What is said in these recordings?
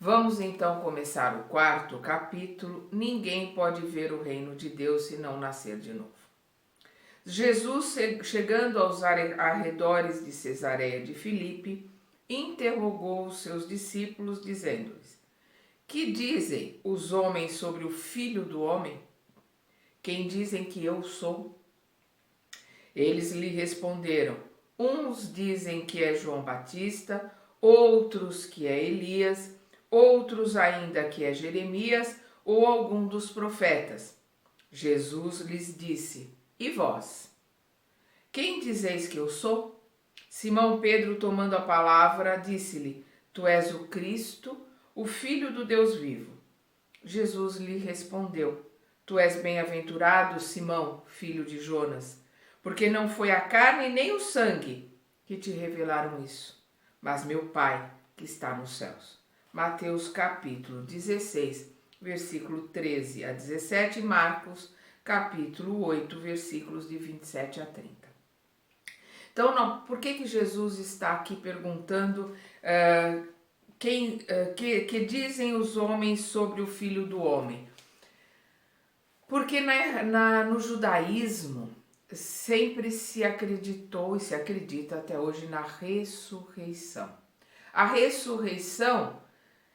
Vamos então começar o quarto capítulo. Ninguém pode ver o reino de Deus se não nascer de novo. Jesus, chegando aos arredores de Cesareia de Filipe, interrogou os seus discípulos, dizendo-lhes: Que dizem os homens sobre o Filho do Homem? Quem dizem que eu sou? Eles lhe responderam: Uns dizem que é João Batista, outros que é Elias, outros ainda que é Jeremias ou algum dos profetas. Jesus lhes disse: E vós? Quem dizeis que eu sou? Simão Pedro, tomando a palavra, disse-lhe: Tu és o Cristo, o Filho do Deus vivo. Jesus lhe respondeu: Tu és bem-aventurado, Simão, filho de Jonas, porque não foi a carne nem o sangue que te revelaram isso, mas meu Pai que está nos céus. Mateus capítulo 16, versículo 13 a 17, e Marcos capítulo 8, versículos de 27 a 30. Então, por que Jesus está aqui perguntando que dizem os homens sobre o Filho do Homem? Porque no judaísmo sempre se acreditou e se acredita até hoje na ressurreição. A ressurreição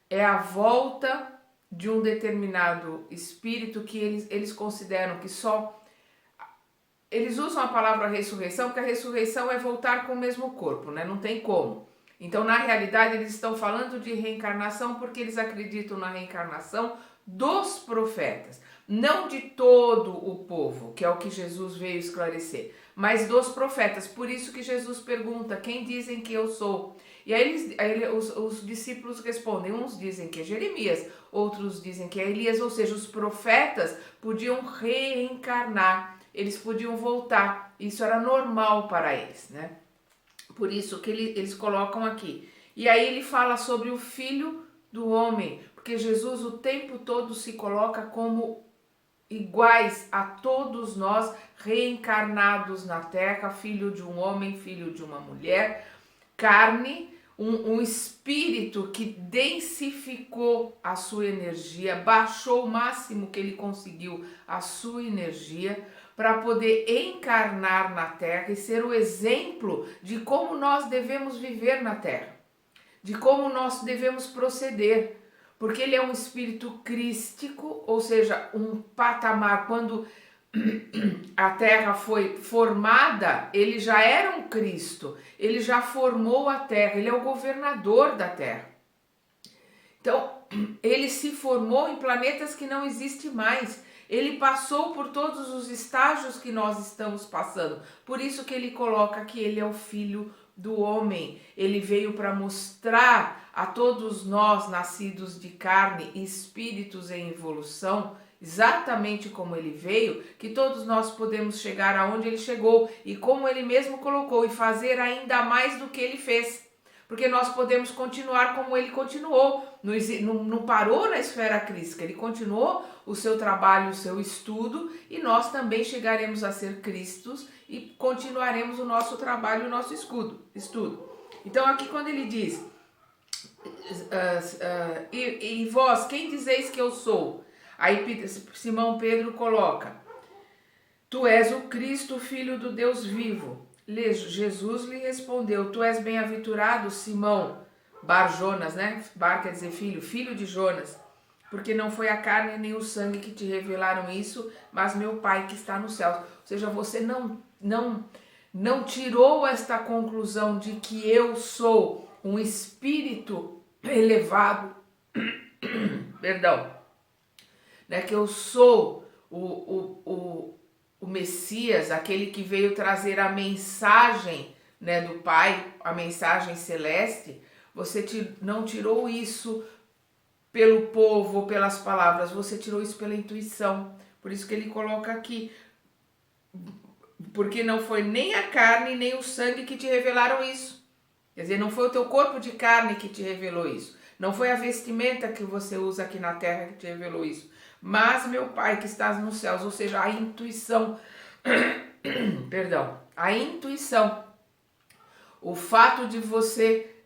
é a volta de um determinado espírito que eles consideram que só... Eles usam a palavra ressurreição porque a ressurreição é voltar com o mesmo corpo, né? Não tem como. Então, na realidade, eles estão falando de reencarnação porque eles acreditam na reencarnação dos profetas. Não de todo o povo, que é o que Jesus veio esclarecer, mas dos profetas. Por isso que Jesus pergunta: quem dizem que eu sou? E aí os discípulos respondem: uns dizem que é Jeremias, outros dizem que é Elias. Ou seja, os profetas podiam reencarnar, eles podiam voltar. Isso era normal para eles, né? Por isso que eles colocam aqui. E aí ele fala sobre o Filho do Homem, porque Jesus o tempo todo se coloca como iguais a todos nós, reencarnados na terra, filho de um homem, filho de uma mulher, carne, um espírito que densificou a sua energia, baixou o máximo que ele conseguiu a sua energia para poder encarnar na terra e ser o exemplo de como nós devemos viver na terra, de como nós devemos proceder. Porque ele é um espírito crístico, ou seja, um patamar. Quando a terra foi formada, ele já era um Cristo, ele já formou a terra, ele é o governador da terra. Então, ele se formou em planetas que não existem mais. Ele passou por todos os estágios que nós estamos passando. Por isso que ele coloca que ele é o Filho do Homem. Ele veio para mostrar a todos nós, nascidos de carne e espíritos em evolução, exatamente como ele veio, que todos nós podemos chegar aonde ele chegou e como ele mesmo colocou, e fazer ainda mais do que ele fez. Porque nós podemos continuar como ele continuou, não parou na esfera crística, ele continuou o seu trabalho, o seu estudo, e nós também chegaremos a ser Cristos e continuaremos o nosso trabalho, o nosso estudo. Então aqui quando ele diz, e vós, quem dizeis que eu sou? Aí Simão Pedro coloca: Tu és o Cristo, filho do Deus vivo. Jesus lhe respondeu: Tu és bem-aventurado, Simão, Bar-Jonas, né? Bar quer dizer filho, filho de Jonas, porque não foi a carne nem o sangue que te revelaram isso, mas meu Pai que está nos céus. Ou seja, você não tirou esta conclusão de que eu sou um espírito elevado, perdão, né? Que eu sou o Messias, aquele que veio trazer a mensagem, né, do Pai, a mensagem celeste. Você não tirou isso pelo povo ou pelas palavras, você tirou isso pela intuição. Por isso que ele coloca aqui: porque não foi nem a carne nem o sangue que te revelaram isso. Quer dizer, não foi o teu corpo de carne que te revelou isso. Não foi a vestimenta que você usa aqui na terra que te revelou isso. Mas meu Pai que estás nos céus. Ou seja, a intuição, perdão, a intuição, o fato de você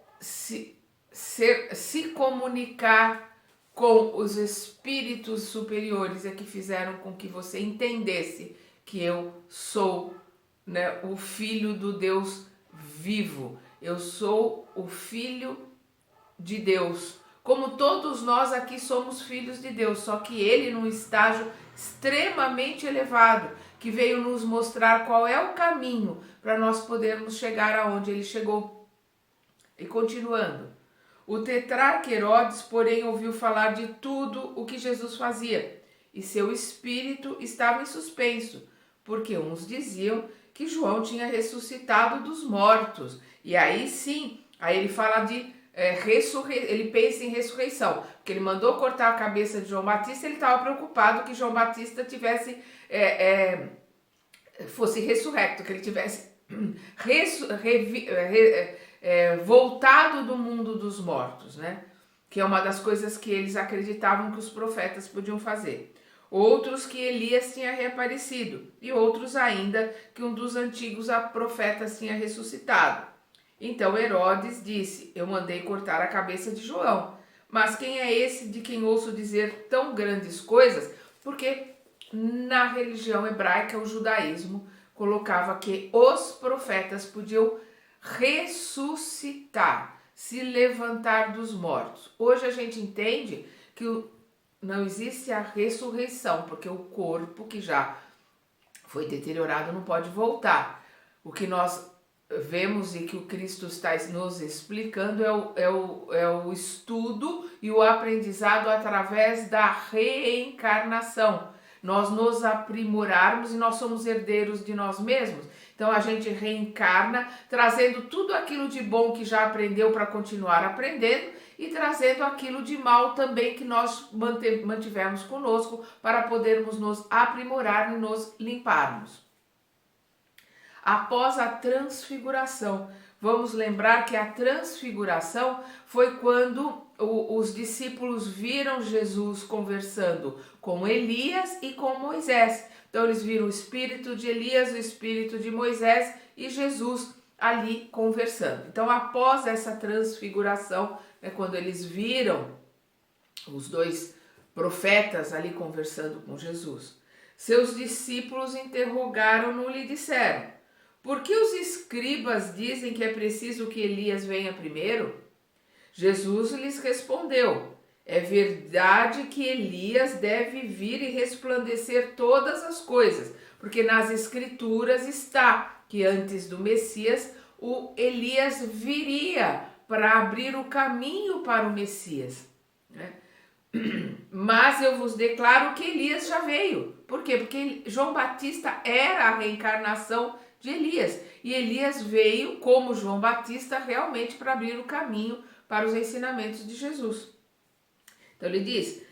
se comunicar com os espíritos superiores é que fizeram com que você entendesse que eu sou, né, o Filho do Deus vivo. Eu sou o Filho de Deus. Como todos nós aqui somos filhos de Deus, só que ele num estágio extremamente elevado, que veio nos mostrar qual é o caminho para nós podermos chegar aonde ele chegou. E continuando, o tetrarca Herodes, porém, ouviu falar de tudo o que Jesus fazia, e seu espírito estava em suspenso, porque uns diziam que João tinha ressuscitado dos mortos. E aí sim, aí ele fala de ele pensa em ressurreição, porque ele mandou cortar a cabeça de João Batista. Ele estava preocupado que João Batista tivesse fosse ressurrecto, que ele tivesse voltado do mundo dos mortos, né? Que é uma das coisas que eles acreditavam que os profetas podiam fazer. Outros que Elias tinha reaparecido, e outros ainda que um dos antigos profetas tinha ressuscitado. Então Herodes disse: eu mandei cortar a cabeça de João, mas quem é esse de quem ouço dizer tão grandes coisas? Porque na religião hebraica, o judaísmo colocava que os profetas podiam ressuscitar, se levantar dos mortos. Hoje a gente entende que não existe a ressurreição, porque o corpo que já foi deteriorado não pode voltar. O que nós vemos e que o Cristo está nos explicando é o estudo e o aprendizado através da reencarnação. Nós nos aprimorarmos e nós somos herdeiros de nós mesmos. Então a gente reencarna, trazendo tudo aquilo de bom que já aprendeu para continuar aprendendo e trazendo aquilo de mal também que nós mantivemos conosco para podermos nos aprimorar e nos limparmos. Após a transfiguração, vamos lembrar que a transfiguração foi quando os discípulos viram Jesus conversando com Elias e com Moisés. Então eles viram o espírito de Elias, o espírito de Moisés e Jesus ali conversando. Então após essa transfiguração, né, quando eles viram os dois profetas ali conversando com Jesus, seus discípulos interrogaram-no e lhe disseram: por que os escribas dizem que é preciso que Elias venha primeiro? Jesus lhes respondeu: é verdade que Elias deve vir e resplandecer todas as coisas, porque nas Escrituras está que antes do Messias, o Elias viria para abrir o caminho para o Messias, né? Mas eu vos declaro que Elias já veio. Por quê? Porque João Batista era a reencarnação de Elias. E Elias veio, como João Batista, realmente para abrir o caminho para os ensinamentos de Jesus. Então ele diz: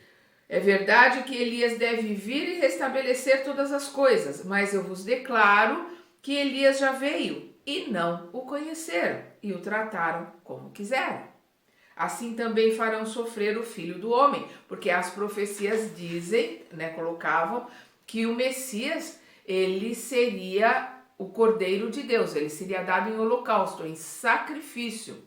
é verdade que Elias deve vir e restabelecer todas as coisas, mas eu vos declaro que Elias já veio e não o conheceram e o trataram como quiseram. Assim também farão sofrer o Filho do Homem, porque as profecias dizem, né, colocavam que o Messias, ele seria o Cordeiro de Deus, ele seria dado em holocausto, em sacrifício.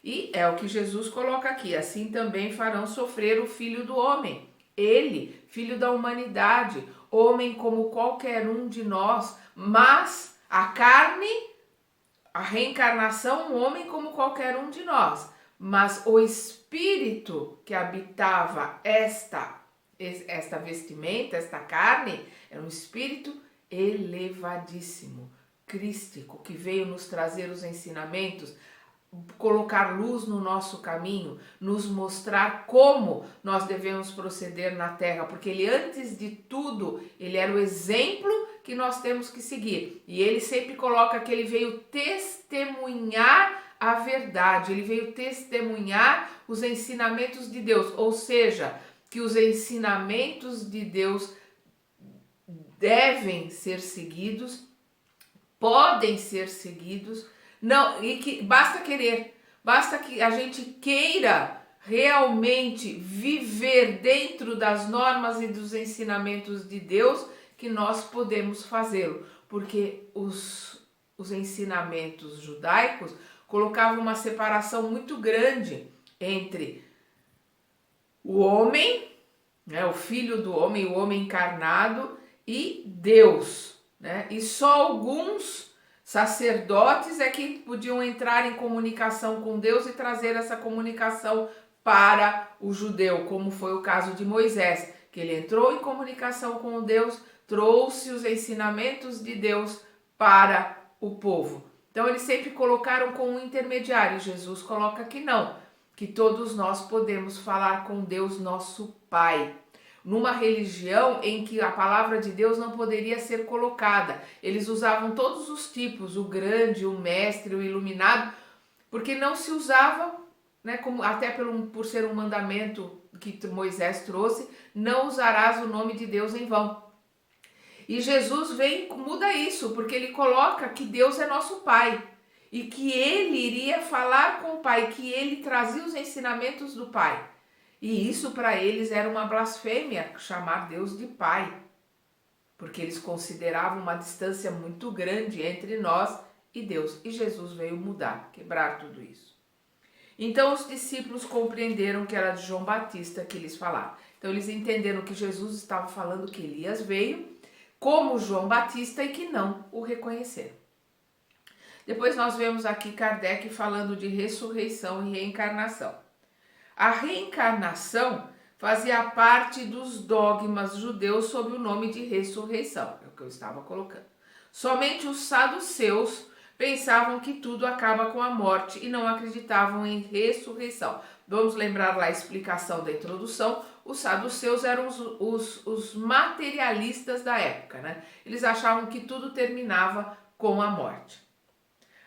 E é o que Jesus coloca aqui: assim também farão sofrer o Filho do Homem. Ele, filho da humanidade, homem como qualquer um de nós, mas a carne, a reencarnação, um homem como qualquer um de nós. Mas o espírito que habitava esta vestimenta, esta carne, era um espírito elevadíssimo, crístico, que veio nos trazer os ensinamentos, colocar luz no nosso caminho, nos mostrar como nós devemos proceder na terra, porque ele, antes de tudo, ele era o exemplo que nós temos que seguir. E ele sempre coloca que ele veio testemunhar a verdade, ele veio testemunhar os ensinamentos de Deus, ou seja, que os ensinamentos de Deus devem ser seguidos, podem ser seguidos, não, e que basta querer, basta que a gente queira realmente viver dentro das normas e dos ensinamentos de Deus, que nós podemos fazê-lo, porque os ensinamentos judaicos colocavam uma separação muito grande entre o homem, né, o Filho do Homem, o homem encarnado e Deus, né? E só alguns sacerdotes é que podiam entrar em comunicação com Deus e trazer essa comunicação para o judeu, como foi o caso de Moisés, que ele entrou em comunicação com Deus, trouxe os ensinamentos de Deus para o povo. Então eles sempre colocaram como um intermediário. Jesus coloca que não, que todos nós podemos falar com Deus, nosso Pai. Numa religião em que a palavra de Deus não poderia ser colocada. Eles usavam todos os tipos, o grande, o mestre, o iluminado, porque não se usava, né, como, até por ser um mandamento que Moisés trouxe, não usarás o nome de Deus em vão. E Jesus vem e muda isso, porque ele coloca que Deus é nosso Pai e que ele iria falar com o Pai, que ele trazia os ensinamentos do Pai. E isso para eles era uma blasfêmia, chamar Deus de Pai, porque eles consideravam uma distância muito grande entre nós e Deus. E Jesus veio mudar, quebrar tudo isso. Então os discípulos compreenderam que era de João Batista que eles falavam. Então eles entenderam que Jesus estava falando que Elias veio como João Batista e que não o reconheceram. Depois nós vemos aqui Kardec falando de ressurreição e reencarnação. A reencarnação fazia parte dos dogmas judeus sob o nome de ressurreição, é o que eu estava colocando. Somente os saduceus pensavam que tudo acaba com a morte e não acreditavam em ressurreição. Vamos lembrar lá a explicação da introdução. Os saduceus eram os materialistas da época, né? Eles achavam que tudo terminava com a morte.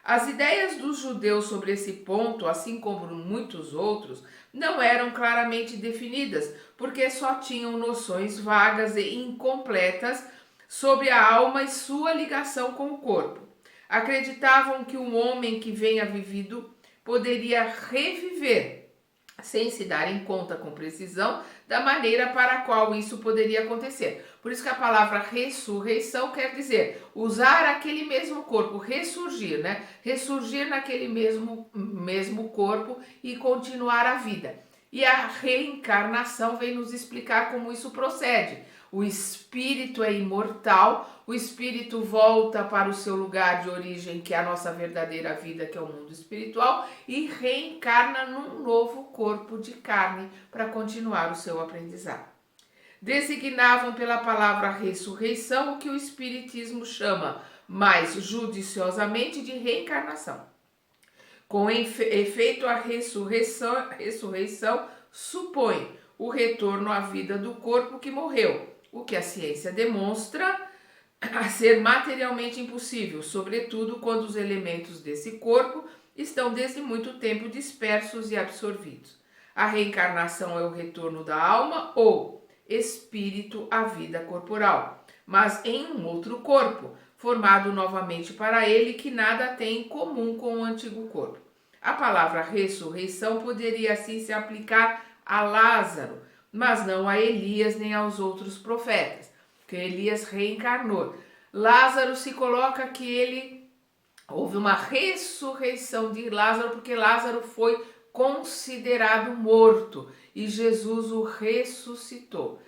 As ideias dos judeus sobre esse ponto, assim como muitos outros, não eram claramente definidas, porque só tinham noções vagas e incompletas sobre a alma e sua ligação com o corpo. Acreditavam que um homem que venha vivido poderia reviver, sem se darem conta com precisão da maneira para a qual isso poderia acontecer. Por isso que a palavra ressurreição quer dizer usar aquele mesmo corpo, ressurgir, né? Ressurgir naquele mesmo corpo e continuar a vida. E a reencarnação vem nos explicar como isso procede. O espírito é imortal, o espírito volta para o seu lugar de origem, que é a nossa verdadeira vida, que é o mundo espiritual, e reencarna num novo corpo de carne para continuar o seu aprendizado. Designavam pela palavra ressurreição o que o espiritismo chama mais judiciosamente de reencarnação. Com efeito, a ressurreição supõe o retorno à vida do corpo que morreu, o que a ciência demonstra a ser materialmente impossível, sobretudo quando os elementos desse corpo estão desde muito tempo dispersos e absorvidos. A reencarnação é o retorno da alma ou espírito à vida corporal, mas em um outro corpo, formado novamente para ele, que nada tem em comum com o antigo corpo. A palavra ressurreição poderia assim se aplicar a Lázaro, mas não a Elias nem aos outros profetas, porque Elias reencarnou. Lázaro se coloca que houve uma ressurreição de Lázaro, porque Lázaro foi considerado morto e Jesus o ressuscitou.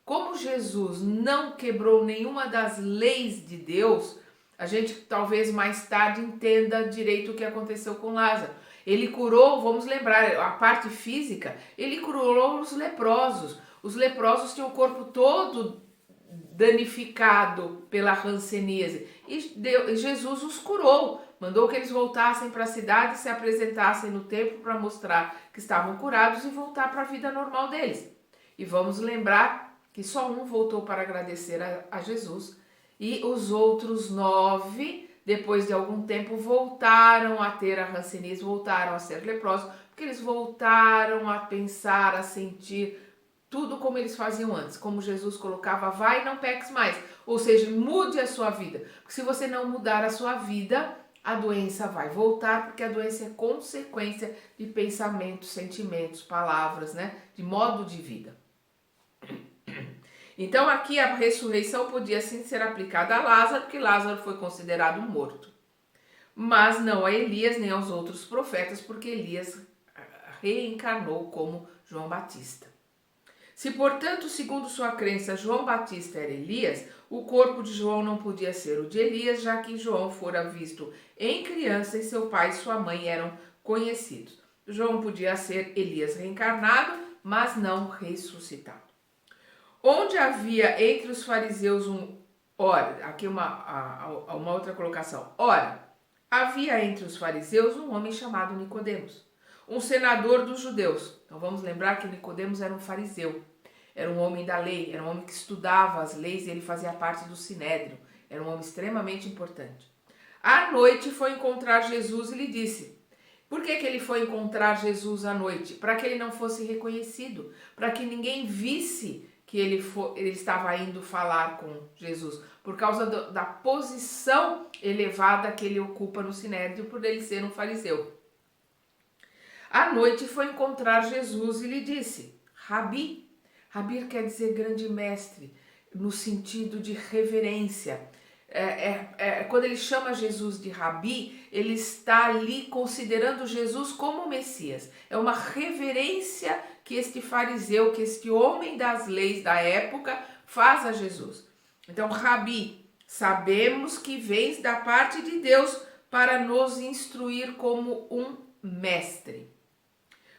Como Jesus não quebrou nenhuma das leis de Deus, a gente talvez mais tarde entenda direito o que aconteceu com Lázaro. Ele curou, vamos lembrar, a parte física, ele curou os leprosos. Os leprosos tinham o corpo todo danificado pela hanseníase e Jesus os curou, mandou que eles voltassem para a cidade, se apresentassem no templo para mostrar que estavam curados e voltar para a vida normal deles. E vamos lembrar que só um voltou para agradecer a Jesus e os outros 9, depois de algum tempo, voltaram a ter a hanseníase, voltaram a ser leprosos, porque eles voltaram a pensar, a sentir tudo como eles faziam antes, como Jesus colocava, vai e não peques mais, ou seja, mude a sua vida, porque se você não mudar a sua vida, a doença vai voltar, porque a doença é consequência de pensamentos, sentimentos, palavras, né, de modo de vida. Então aqui a ressurreição podia sim ser aplicada a Lázaro, porque Lázaro foi considerado morto, mas não a Elias nem aos outros profetas, porque Elias reencarnou como João Batista. Se, portanto, segundo sua crença, João Batista era Elias, o corpo de João não podia ser o de Elias, já que João fora visto em criança e seu pai e sua mãe eram conhecidos. João podia ser Elias reencarnado, mas não ressuscitado. Onde havia entre os fariseus aqui uma outra colocação. Ora, havia entre os fariseus um homem chamado Nicodemos, um senador dos judeus. Então vamos lembrar que Nicodemos era um fariseu. Era um homem da lei, era um homem que estudava as leis e ele fazia parte do Sinédrio. Era um homem extremamente importante. À noite foi encontrar Jesus e lhe disse: por que ele foi encontrar Jesus à noite? Para que ele não fosse reconhecido, para que ninguém visse que ele estava indo falar com Jesus, por causa da posição elevada que ele ocupa no Sinédrio, por ele ser um fariseu. À noite foi encontrar Jesus e lhe disse: Rabi. Rabi quer dizer grande mestre, no sentido de reverência. Quando ele chama Jesus de Rabi, ele está ali considerando Jesus como Messias. É uma reverência que este fariseu, que este homem das leis da época faz a Jesus. Então, Rabi, sabemos que vens da parte de Deus para nos instruir como um mestre.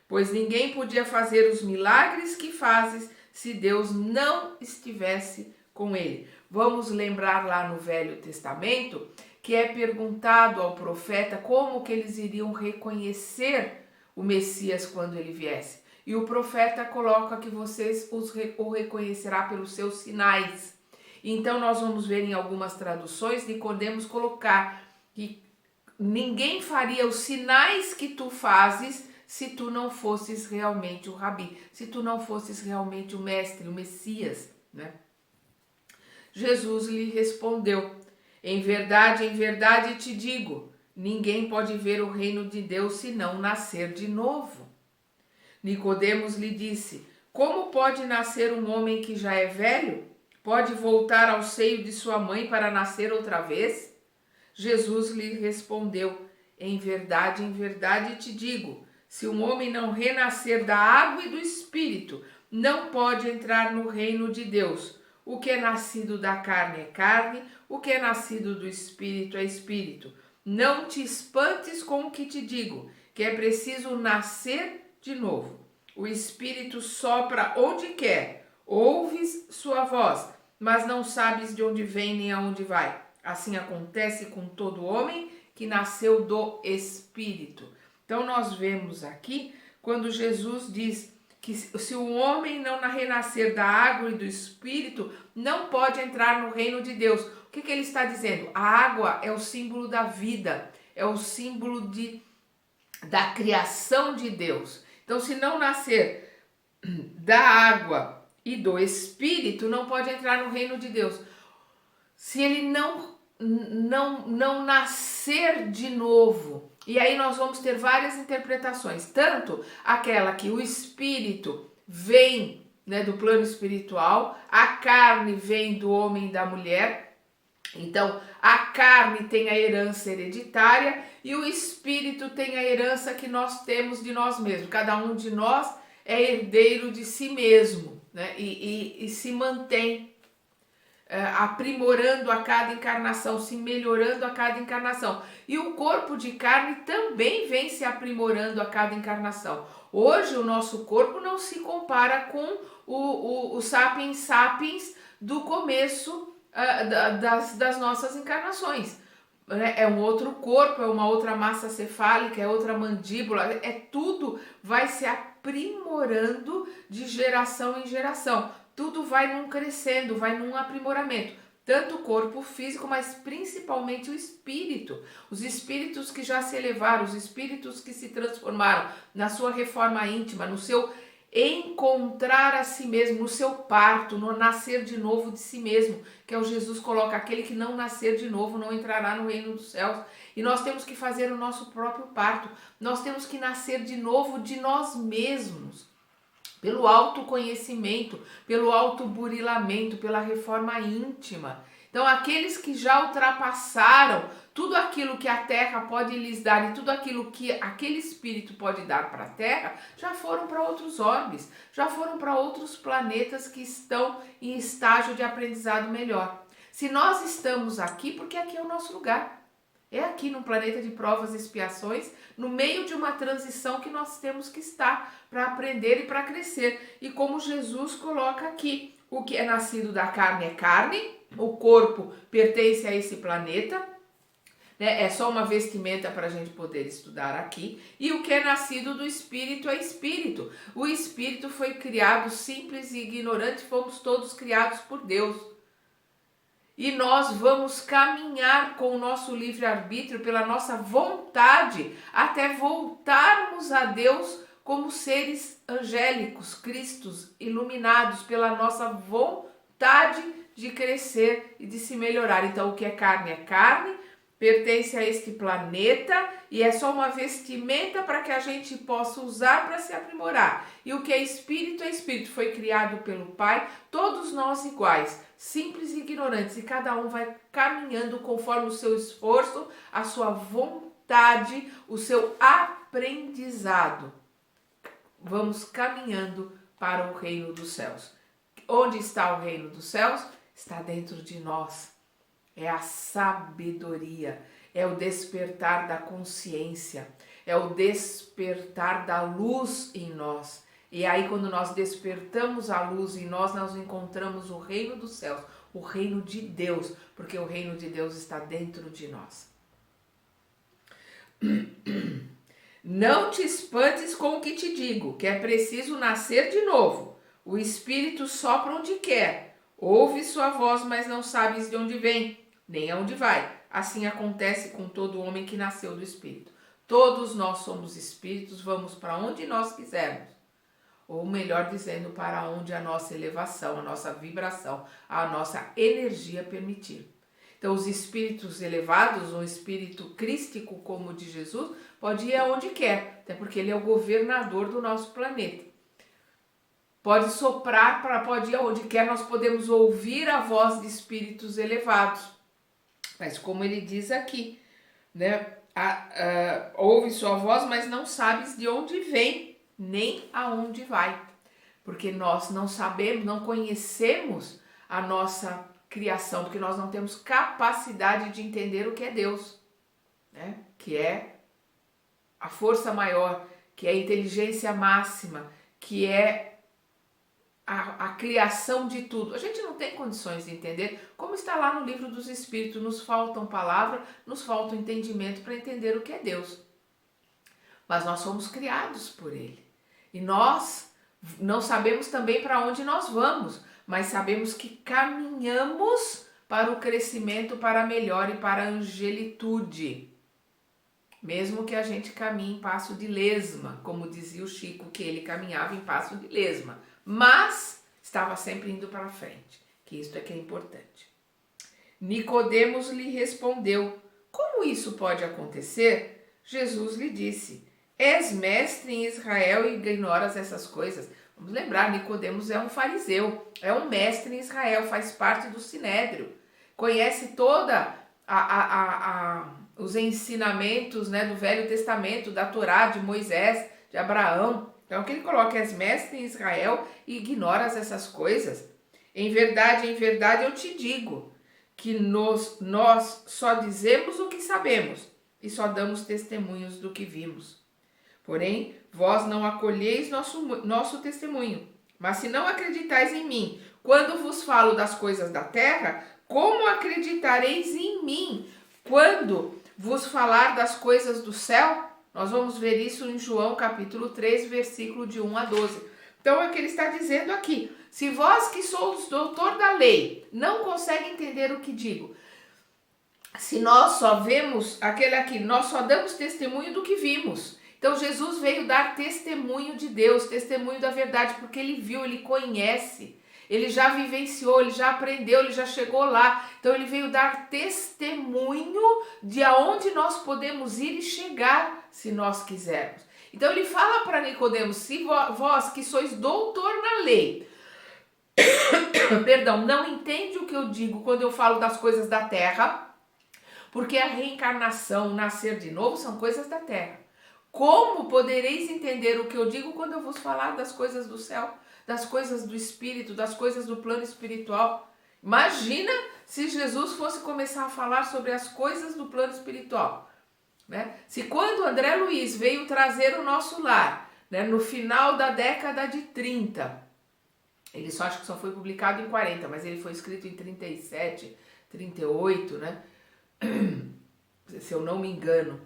Pois ninguém podia fazer os milagres que fazes se Deus não estivesse com ele. Vamos lembrar lá no Velho Testamento que é perguntado ao profeta como que eles iriam reconhecer o Messias quando ele viesse. E o profeta coloca que vocês o reconhecerá pelos seus sinais. Então nós vamos ver em algumas traduções que podemos colocar que ninguém faria os sinais que tu fazes se tu não fosses realmente o Rabi, se tu não fosses realmente o mestre, o Messias, né? Jesus lhe respondeu: em verdade te digo, ninguém pode ver o reino de Deus se não nascer de novo. Nicodemos lhe disse: como pode nascer um homem que já é velho? Pode voltar ao seio de sua mãe para nascer outra vez? Jesus lhe respondeu: em verdade te digo, se um homem não renascer da água e do Espírito, não pode entrar no reino de Deus. O que é nascido da carne é carne, o que é nascido do Espírito é Espírito. Não te espantes com o que te digo, que é preciso nascer de novo. O Espírito sopra onde quer, ouves sua voz, mas não sabes de onde vem nem aonde vai. Assim acontece com todo homem que nasceu do Espírito. Então nós vemos aqui quando Jesus diz que se o homem não renascer da água e do Espírito, não pode entrar no reino de Deus. O que ele está dizendo? A água é o símbolo da vida, é o símbolo da criação de Deus. Então, se não nascer da água e do Espírito, não pode entrar no reino de Deus. Se ele não nascer de novo. E aí nós vamos ter várias interpretações, tanto aquela que o espírito vem, né, do plano espiritual, a carne vem do homem e da mulher. Então, a carne tem a herança hereditária e o espírito tem a herança que nós temos de nós mesmos. Cada um de nós é herdeiro de si mesmo, né, e se mantém aprimorando a cada encarnação, se melhorando a cada encarnação. E o corpo de carne também vem se aprimorando a cada encarnação. Hoje o nosso corpo não se compara com o sapiens sapiens do começo das nossas encarnações. É um outro corpo, é uma outra massa cefálica, é outra mandíbula, tudo vai se aprimorando de geração em geração. Tudo vai num crescendo, vai num aprimoramento. Tanto o corpo físico, mas principalmente o espírito. Os espíritos que já se elevaram, os espíritos que se transformaram na sua reforma íntima, no seu encontrar a si mesmo, no seu parto, no nascer de novo de si mesmo, que é o Jesus coloca: aquele que não nascer de novo não entrará no reino dos céus. E nós temos que fazer o nosso próprio parto. Nós temos que nascer de novo de nós mesmos. Pelo autoconhecimento, pelo autoburilamento, pela reforma íntima. Então, aqueles que já ultrapassaram tudo aquilo que a terra pode lhes dar e tudo aquilo que aquele espírito pode dar para a terra, já foram para outros orbes, já foram para outros planetas que estão em estágio de aprendizado melhor. Se nós estamos aqui, porque aqui é o nosso lugar. É aqui no planeta de provas e expiações, no meio de uma transição que nós temos que estar para aprender e para crescer. E como Jesus coloca aqui, o que é nascido da carne é carne, o corpo pertence a esse planeta, né? É só uma vestimenta para a gente poder estudar aqui. E o que é nascido do espírito é espírito. O espírito foi criado simples e ignorante, fomos todos criados por Deus. E nós vamos caminhar com o nosso livre-arbítrio, pela nossa vontade, até voltarmos a Deus como seres angélicos, cristos, iluminados pela nossa vontade de crescer e de se melhorar. Então, o que é carne, pertence a este planeta e é só uma vestimenta para que a gente possa usar para se aprimorar. E o que é espírito, foi criado pelo Pai, todos nós iguais, simples e ignorantes, e cada um vai caminhando conforme o seu esforço, a sua vontade, o seu aprendizado. Vamos caminhando para o reino dos céus. Onde está o reino dos céus? Está dentro de nós. É a sabedoria, é o despertar da consciência, é o despertar da luz em nós. E aí, quando nós despertamos a luz em nós, nós encontramos o reino dos céus, o reino de Deus, porque o reino de Deus está dentro de nós. Não te espantes com o que te digo, que é preciso nascer de novo. O Espírito sopra onde quer, ouve sua voz, mas não sabes de onde vem, nem aonde vai. Assim acontece com todo homem que nasceu do Espírito. Todos nós somos espíritos, vamos para onde nós quisermos. Ou melhor dizendo, para onde a nossa elevação, a nossa vibração, a nossa energia permitir. Então, os espíritos elevados, um espírito crístico como o de Jesus, pode ir aonde quer, até porque ele é o governador do nosso planeta. Pode soprar, pode ir aonde quer, nós podemos ouvir a voz de espíritos elevados. Mas como ele diz aqui, né? Ouve sua voz, mas não sabes de onde vem, nem aonde vai. Porque nós não sabemos, não conhecemos a nossa criação, porque nós não temos capacidade de entender o que é Deus, né? Que é a força maior, que é a inteligência máxima, que é a criação de tudo. A gente não tem condições de entender, como está lá no livro dos Espíritos, nos faltam palavras, nos falta entendimento para entender o que é Deus. Mas nós somos criados por Ele. E nós não sabemos também para onde nós vamos, mas sabemos que caminhamos para o crescimento, para a melhora e para a angelitude. Mesmo que a gente caminhe em passo de lesma, como dizia o Chico, que ele caminhava em passo de lesma, mas estava sempre indo para frente, que isso é que é importante. Nicodemos lhe respondeu: como isso pode acontecer? Jesus lhe disse: és mestre em Israel e ignoras essas coisas. Vamos lembrar, Nicodemos é um fariseu, é um mestre em Israel, faz parte do Sinédrio, conhece toda os ensinamentos, né, do Velho Testamento, da Torá, de Moisés, de Abraão. Então, o que ele coloca é: és mestre em Israel e ignoras essas coisas. Em verdade, eu te digo que nós só dizemos o que sabemos e só damos testemunhos do que vimos. Porém, vós não acolheis nosso testemunho. Mas se não acreditais em mim, quando vos falo das coisas da terra, como acreditareis em mim quando vos falar das coisas do céu? Nós vamos ver isso em João capítulo 3, versículo de 1 a 12. Então é o que ele está dizendo aqui. Se vós que sois doutor da lei não conseguem entender o que digo, se nós só vemos aquele aqui, nós só damos testemunho do que vimos. Então Jesus veio dar testemunho de Deus, testemunho da verdade, porque ele viu, ele conhece, ele já vivenciou, ele já aprendeu, ele já chegou lá. Então ele veio dar testemunho de aonde nós podemos ir e chegar, se nós quisermos. Então ele fala para Nicodemos: se vós que sois doutor na lei, perdão, não entende o que eu digo quando eu falo das coisas da terra, porque a reencarnação, o nascer de novo, são coisas da terra. Como podereis entender o que eu digo quando eu vos falar das coisas do céu, das coisas do espírito, das coisas do plano espiritual? Imagina se Jesus fosse começar a falar sobre as coisas do plano espiritual, né? Se quando André Luiz veio trazer o nosso lar, né, no final da década de 30, ele só acho que só foi publicado em 40, mas ele foi escrito em 37, 38, né? Se eu não me engano.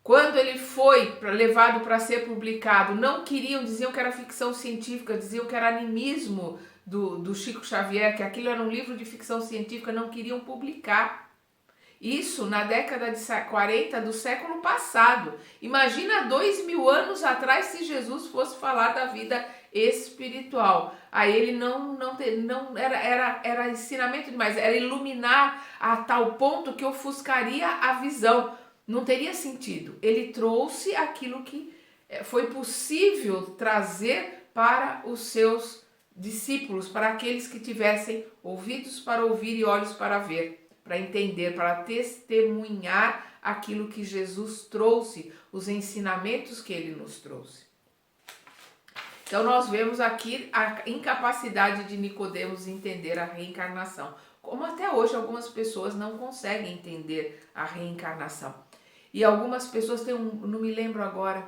Quando ele foi levado para ser publicado, não queriam, diziam que era ficção científica, diziam que era animismo do Chico Xavier, que aquilo era um livro de ficção científica, não queriam publicar. Isso na década de 40 do século passado. Imagina 2000 anos atrás se Jesus fosse falar da vida espiritual. Aí ele não era ensinamento demais, era iluminar a tal ponto que ofuscaria a visão. Não teria sentido. Ele trouxe aquilo que foi possível trazer para os seus discípulos, para aqueles que tivessem ouvidos para ouvir e olhos para ver, para entender, para testemunhar aquilo que Jesus trouxe, os ensinamentos que ele nos trouxe. Então nós vemos aqui a incapacidade de Nicodemos entender a reencarnação, como até hoje algumas pessoas não conseguem entender a reencarnação. E algumas pessoas têm não me lembro agora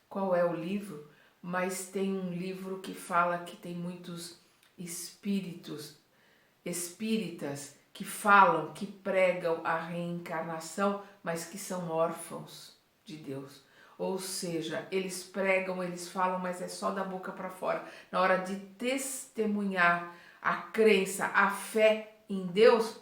qual é o livro, mas tem um livro que fala que tem muitos espíritas que falam, que pregam a reencarnação, mas que são órfãos de Deus. Ou seja, eles pregam, eles falam, mas é só da boca para fora. Na hora de testemunhar a crença, a fé em Deus,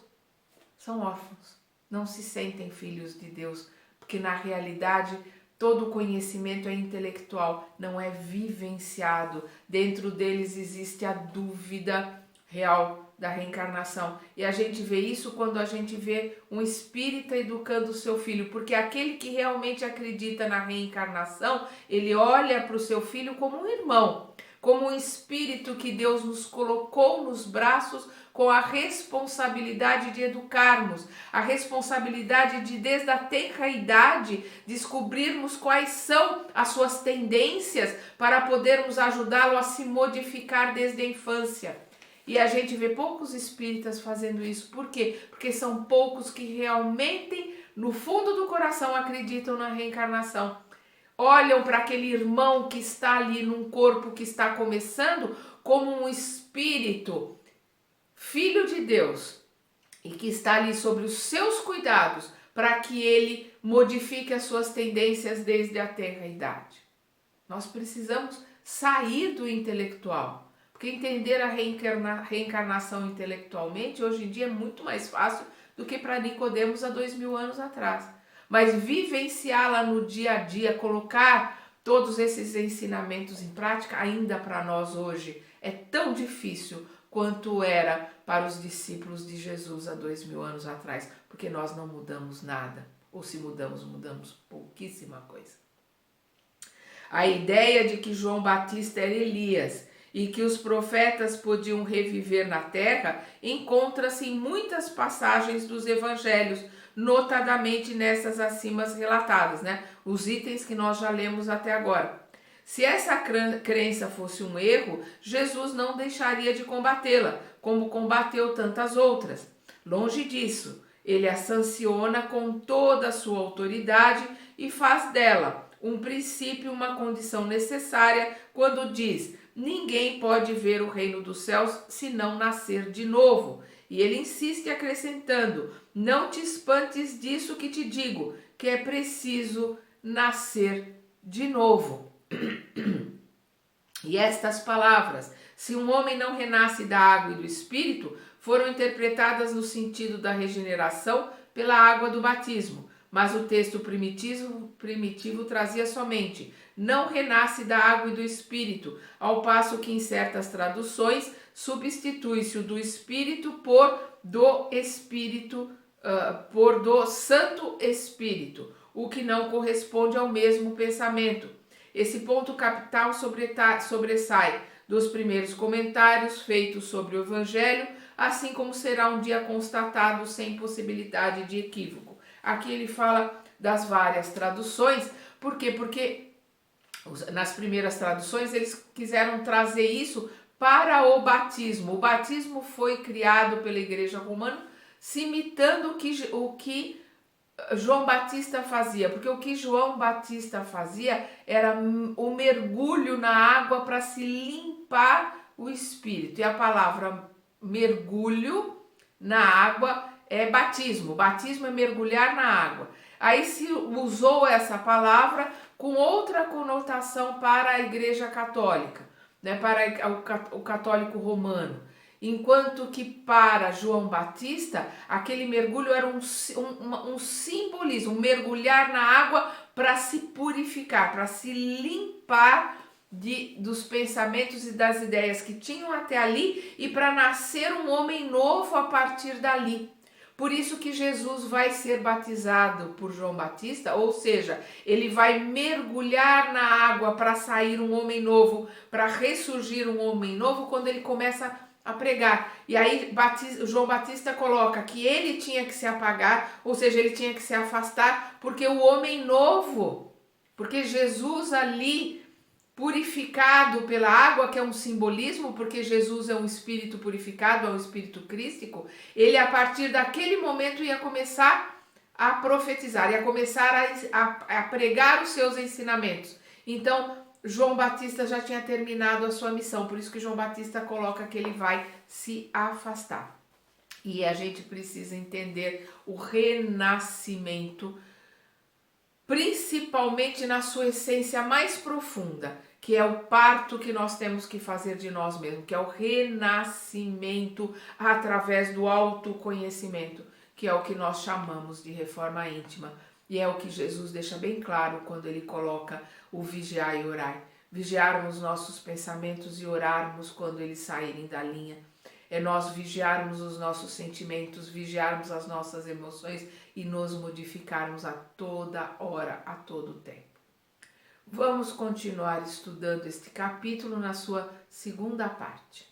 são órfãos. Não se sentem filhos de Deus, porque na realidade todo conhecimento é intelectual, não é vivenciado. Dentro deles existe a dúvida real da reencarnação. E a gente vê isso quando a gente vê um espírita educando o seu filho, porque aquele que realmente acredita na reencarnação, ele olha para o seu filho como um irmão, como um espírito que Deus nos colocou nos braços com a responsabilidade de educarmos, a responsabilidade de, desde a tenra idade, descobrirmos quais são as suas tendências para podermos ajudá-lo a se modificar desde a infância. E a gente vê poucos espíritas fazendo isso. Por quê? Porque são poucos que realmente, no fundo do coração, acreditam na reencarnação. Olham para aquele irmão que está ali num corpo que está começando como um espírito, filho de Deus, e que está ali sobre os seus cuidados para que ele modifique as suas tendências desde a tenra idade. Nós precisamos sair do intelectual, porque entender a reencarnação intelectualmente hoje em dia é muito mais fácil do que para Nicodemos há 2000 anos atrás. Mas vivenciá-la no dia a dia, colocar todos esses ensinamentos em prática, ainda para nós hoje é tão difícil quanto era para os discípulos de Jesus há 2000 anos atrás, porque nós não mudamos nada, ou se mudamos, mudamos pouquíssima coisa. A ideia de que João Batista era Elias e que os profetas podiam reviver na terra encontra-se em muitas passagens dos evangelhos, notadamente nessas acima relatadas, né? Os itens que nós já lemos até agora. Se essa crença fosse um erro, Jesus não deixaria de combatê-la, como combateu tantas outras. Longe disso, ele a sanciona com toda a sua autoridade e faz dela um princípio, uma condição necessária, quando diz: ninguém pode ver o reino dos céus se não nascer de novo. E ele insiste acrescentando: não te espantes disso que te digo, que é preciso nascer de novo. E estas palavras, se um homem não renasce da água e do Espírito, foram interpretadas no sentido da regeneração pela água do batismo. Mas o texto primitivo trazia somente: não renasce da água e do Espírito, ao passo que em certas traduções substitui-se o do Espírito por do Espírito, por do Santo Espírito, o que não corresponde ao mesmo pensamento. Esse ponto capital sobressai dos primeiros comentários feitos sobre o Evangelho assim como será um dia constatado sem possibilidade de equívoco. Aqui ele fala das várias traduções. Por quê? Porque nas primeiras traduções eles quiseram trazer isso para o batismo. O batismo foi criado pela Igreja Romana, se imitando o que João Batista fazia, porque o que João Batista fazia era o mergulho na água para se limpar o espírito. E a palavra mergulho na água é batismo. Batismo é mergulhar na água. Aí se usou essa palavra com outra conotação para a Igreja Católica, né, para o católico romano. Enquanto que para João Batista, aquele mergulho era um simbolismo, mergulhar na água para se purificar, para se limpar dos pensamentos e das ideias que tinham até ali e para nascer um homem novo a partir dali. Por isso que Jesus vai ser batizado por João Batista, ou seja, ele vai mergulhar na água para sair um homem novo, para ressurgir um homem novo quando ele começa a pregar. E aí João Batista coloca que ele tinha que se apagar, ou seja, ele tinha que se afastar, porque o homem novo, porque Jesus ali purificado pela água, que é um simbolismo, porque Jesus é um espírito purificado, é um espírito crístico, ele a partir daquele momento ia começar a profetizar, ia começar a pregar os seus ensinamentos. Então, João Batista já tinha terminado a sua missão, por isso que João Batista coloca que ele vai se afastar. E a gente precisa entender o renascimento, principalmente na sua essência mais profunda, que é o parto que nós temos que fazer de nós mesmos, que é o renascimento através do autoconhecimento, que é o que nós chamamos de reforma íntima. E é o que Jesus deixa bem claro quando ele coloca o vigiar e orar. Vigiarmos nossos pensamentos e orarmos quando eles saírem da linha. É nós vigiarmos os nossos sentimentos, vigiarmos as nossas emoções e nos modificarmos a toda hora, a todo tempo. Vamos continuar estudando este capítulo na sua segunda parte.